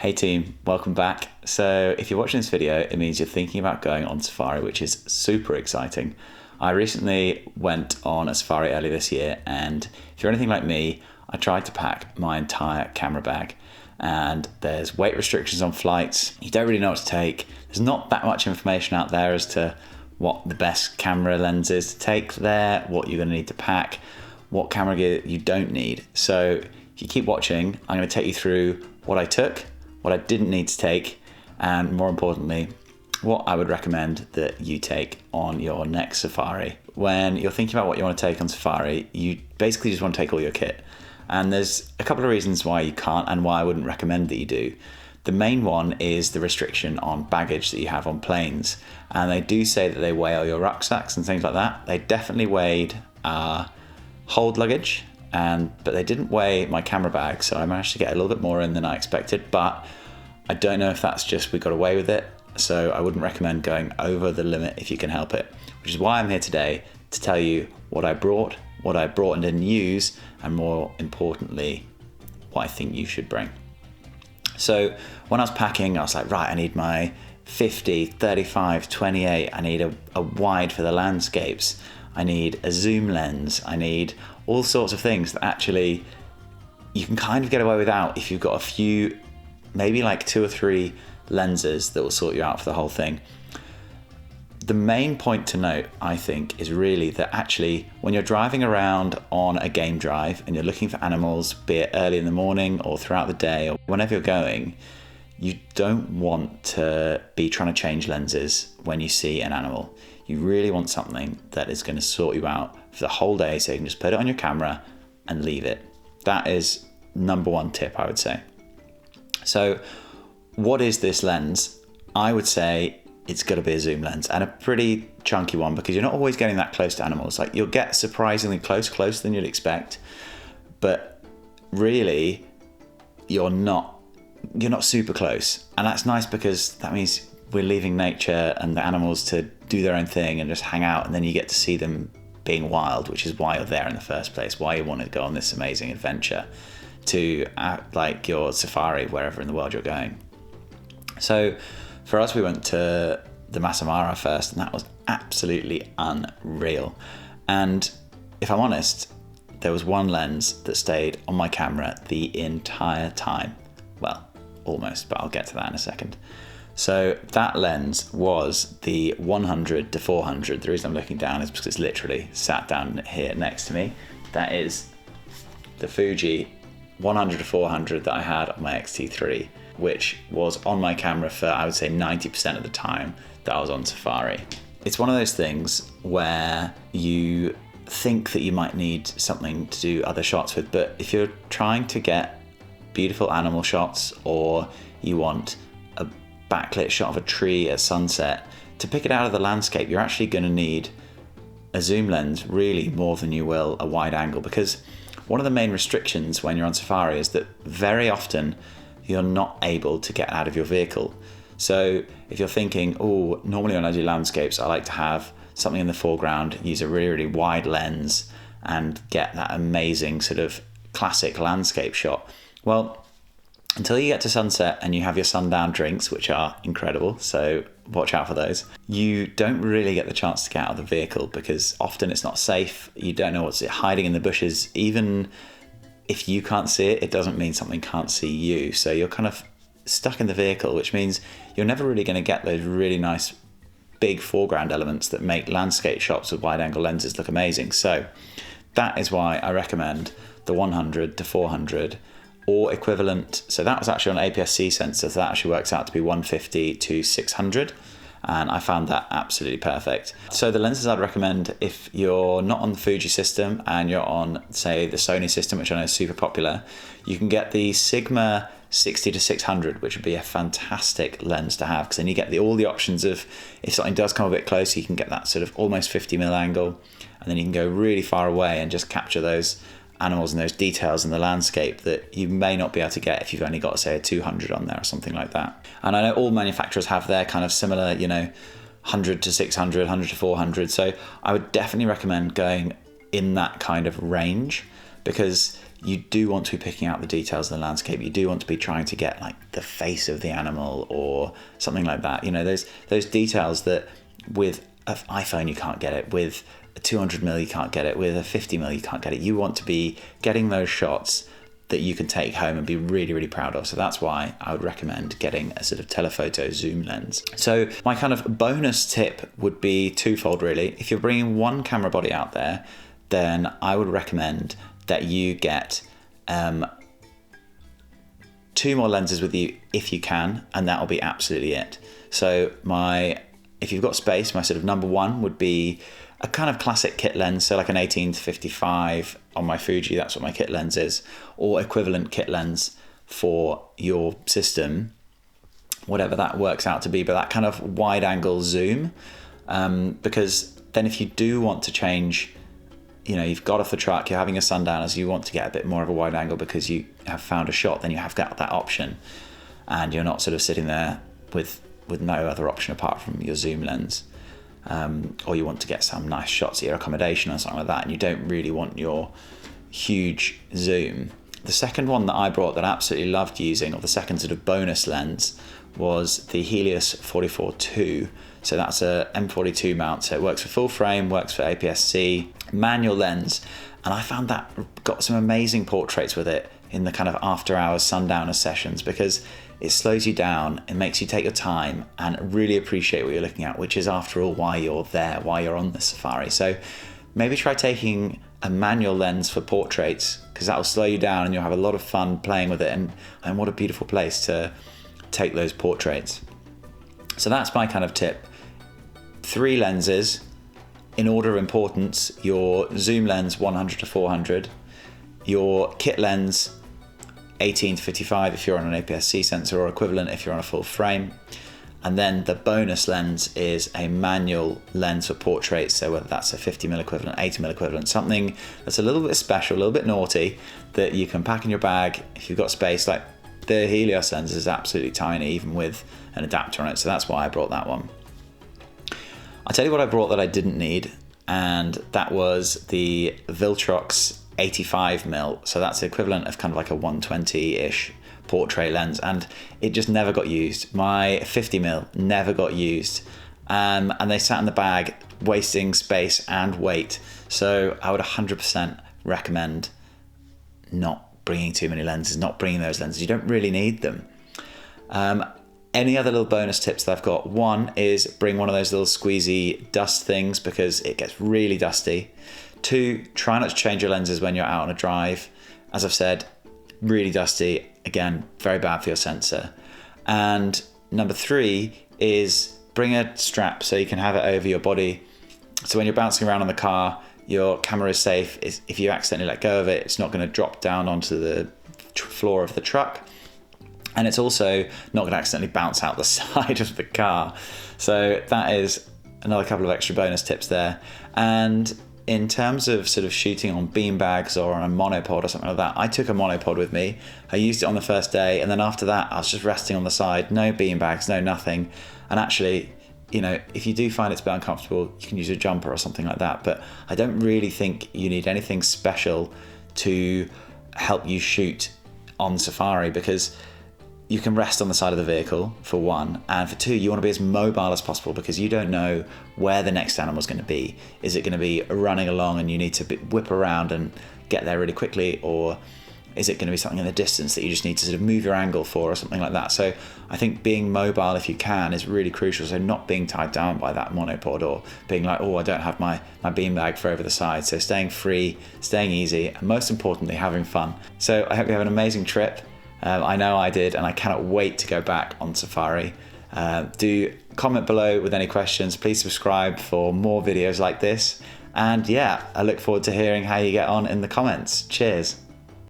Hey team, welcome back. So if you're watching this video, it means you're thinking about going on safari, which is super exciting. I recently went on a safari earlier this year, and if you're anything like me, I tried to pack my entire camera bag, and there's weight restrictions on flights. You don't really know what to take. There's not that much information out there as to what the best camera lens is to take there, what you're going to need to pack, what camera gear you don't need. So if you keep watching, I'm going to take you through what I took, what I didn't need to take, and more importantly, what I would recommend that you take on your next safari. When you're thinking about what you want to take on safari, you basically just want to take all your kit. And there's a couple of reasons why you can't and why I wouldn't recommend that you do. The main one is the restriction on baggage that you have on planes. And they do say that they weigh all your rucksacks and things like that. They definitely weighed hold luggage, but they didn't weigh my camera bag, so I managed to get a little bit more in than I expected, but I don't know if that's just we got away with it, so I wouldn't recommend going over the limit if you can help it, which is why I'm here today to tell you what I brought and didn't use, and more importantly, what I think you should bring. So when I was packing, I was like, right, I need my 50, 35, 28, I need a wide for the landscapes, I need a zoom lens, I need all sorts of things that actually you can kind of get away without if you've got a few, maybe like 2 or 3 lenses that will sort you out for the whole thing. The main point to note, I think, is really that actually when you're driving around on a game drive and you're looking for animals, be it early in the morning or throughout the day or whenever you're going, you don't want to be trying to change lenses when you see an animal. You really want something that is going to sort you out for the whole day, so you can just put it on your camera and leave it. That is number one tip, I would say. So what is this lens? I would say it's got to be a zoom lens, and a pretty chunky one, because you're not always getting that close to animals. Like, you'll get surprisingly closer than you'd expect, but really you're not super close. And that's nice, because that means we're leaving nature and the animals to do their own thing and just hang out, and then you get to see them being wild, which is why you're there in the first place, why you want to go on this amazing adventure to like your safari wherever in the world you're going. So for us, we went to the Masai Mara first, and that was absolutely unreal. And if I'm honest, there was one lens that stayed on my camera the entire time. Well, almost, but I'll get to that in a second. So that lens was the 100 to 400. The reason I'm looking down is because it's literally sat down here next to me. That is the Fuji 100 to 400 that I had on my X-T3, which was on my camera for, I would say, 90% of the time that I was on safari. It's one of those things where you think that you might need something to do other shots with, but if you're trying to get beautiful animal shots, or you want a backlit shot of a tree at sunset, to pick it out of the landscape, you're actually going to need a zoom lens really more than you will a wide angle, because one of the main restrictions when you're on safari is that very often you're not able to get out of your vehicle. So if you're thinking, oh, normally when I do landscapes, I like to have something in the foreground, use a really, really wide lens and get that amazing sort of classic landscape shot. Well, until you get to sunset and you have your sundown drinks, which are incredible, so watch out for those, you don't really get the chance to get out of the vehicle, because often it's not safe. You don't know what's hiding in the bushes. Even if you can't see it, it doesn't mean something can't see you. So you're kind of stuck in the vehicle, which means you're never really going to get those really nice big foreground elements that make landscape shots with wide angle lenses look amazing. So that is why I recommend the 100 to 400 or equivalent. So that was actually on APS-C sensor, so that actually works out to be 150 to 600, and I found that absolutely perfect. So the lenses I'd recommend, if you're not on the Fuji system and you're on, say, the Sony system, which I know is super popular, you can get the Sigma 60 to 600, which would be a fantastic lens to have, because then you get all the options of, if something does come a bit close, you can get that sort of almost 50mm angle, and then you can go really far away and just capture those animals and those details in the landscape that you may not be able to get if you've only got, say, a 200 on there or something like that. And I know all manufacturers have their kind of similar, 100 to 600, 100 to 400. So I would definitely recommend going in that kind of range, because you do want to be picking out the details of the landscape. You do want to be trying to get like the face of the animal or something like that. You know, those details that with an iPhone you can't get it, with a 200mm you can't get it, with a 50mm you can't get it. You want to be getting those shots that you can take home and be really, really proud of. So that's why I would recommend getting a sort of telephoto zoom lens. So my kind of bonus tip would be twofold really. If you're bringing one camera body out there, then I would recommend that you get 2 more lenses with you if you can, and that'll be absolutely it. So if you've got space, my sort of number one would be a kind of classic kit lens, so like an 18-55 on my Fuji, that's what my kit lens is, or equivalent kit lens for your system, whatever that works out to be, but that kind of wide angle zoom, because then if you do want to change, you know, you've got off the truck, you're having a sundown, as you want to get a bit more of a wide angle because you have found a shot, then you have got that option, and you're not sort of sitting there with no other option apart from your zoom lens. Or you want to get some nice shots at your accommodation or something like that, and you don't really want your huge zoom. The second one that I brought that I absolutely loved using, or the second sort of bonus lens, was the Helios 44-2. So that's a M42 mount, so it works for full frame, works for APS-C, manual lens, and I found that got some amazing portraits with it in the kind of after hours sundowner sessions, because it slows you down, it makes you take your time and really appreciate what you're looking at, which is after all why you're there, why you're on the safari. So maybe try taking a manual lens for portraits, because that will slow you down and you'll have a lot of fun playing with it, and what a beautiful place to take those portraits. So that's my kind of tip. 3 lenses in order of importance: your zoom lens 100-400, your kit lens 18-55 if you're on an APS-C sensor, or equivalent if you're on a full frame, and then the bonus lens is a manual lens for portraits, so whether that's a 50mm equivalent, 80mm equivalent, something that's a little bit special, a little bit naughty, that you can pack in your bag if you've got space. Like the Helios lens is absolutely tiny even with an adapter on it, so that's why I brought that one. I'll tell you what I brought that I didn't need, and that was the Viltrox 85mm, so that's the equivalent of kind of like a 120-ish portrait lens, and it just never got used. My 50mm never got used, and they sat in the bag wasting space and weight, so I would 100% recommend not bringing too many lenses, not bringing those lenses. You don't really need them. Any other little bonus tips that I've got: one is bring one of those little squeezy dust things, because it gets really dusty. 2, try not to change your lenses when you're out on a drive. As I've said, really dusty, again, very bad for your sensor. And number 3 is bring a strap so you can have it over your body. So when you're bouncing around on the car, your camera is safe. If you accidentally let go of it, it's not going to drop down onto the floor of the truck. And it's also not going to accidentally bounce out the side of the car. So that is another couple of extra bonus tips there. And in terms of sort of shooting on beanbags or on a monopod or something like that, I took a monopod with me. I used it on the first day, and then after that I was just resting on the side, no beanbags, no nothing. And actually, you know, if you do find it's a bit uncomfortable, you can use a jumper or something like that. But I don't really think you need anything special to help you shoot on safari, because you can rest on the side of the vehicle, for one, and for 2, you want to be as mobile as possible, because you don't know where the next animal is going to be. Is it going to be running along and you need to whip around and get there really quickly, or is it going to be something in the distance that you just need to sort of move your angle for, or something like that? So I think being mobile, if you can, is really crucial. So not being tied down by that monopod, or being like, oh, I don't have my beanbag for over the side. So staying free, staying easy, and most importantly, having fun. So I hope you have an amazing trip. I know I did, and I cannot wait to go back on safari. Do comment below with any questions. Please subscribe for more videos like this. And yeah, I look forward to hearing how you get on in the comments. Cheers.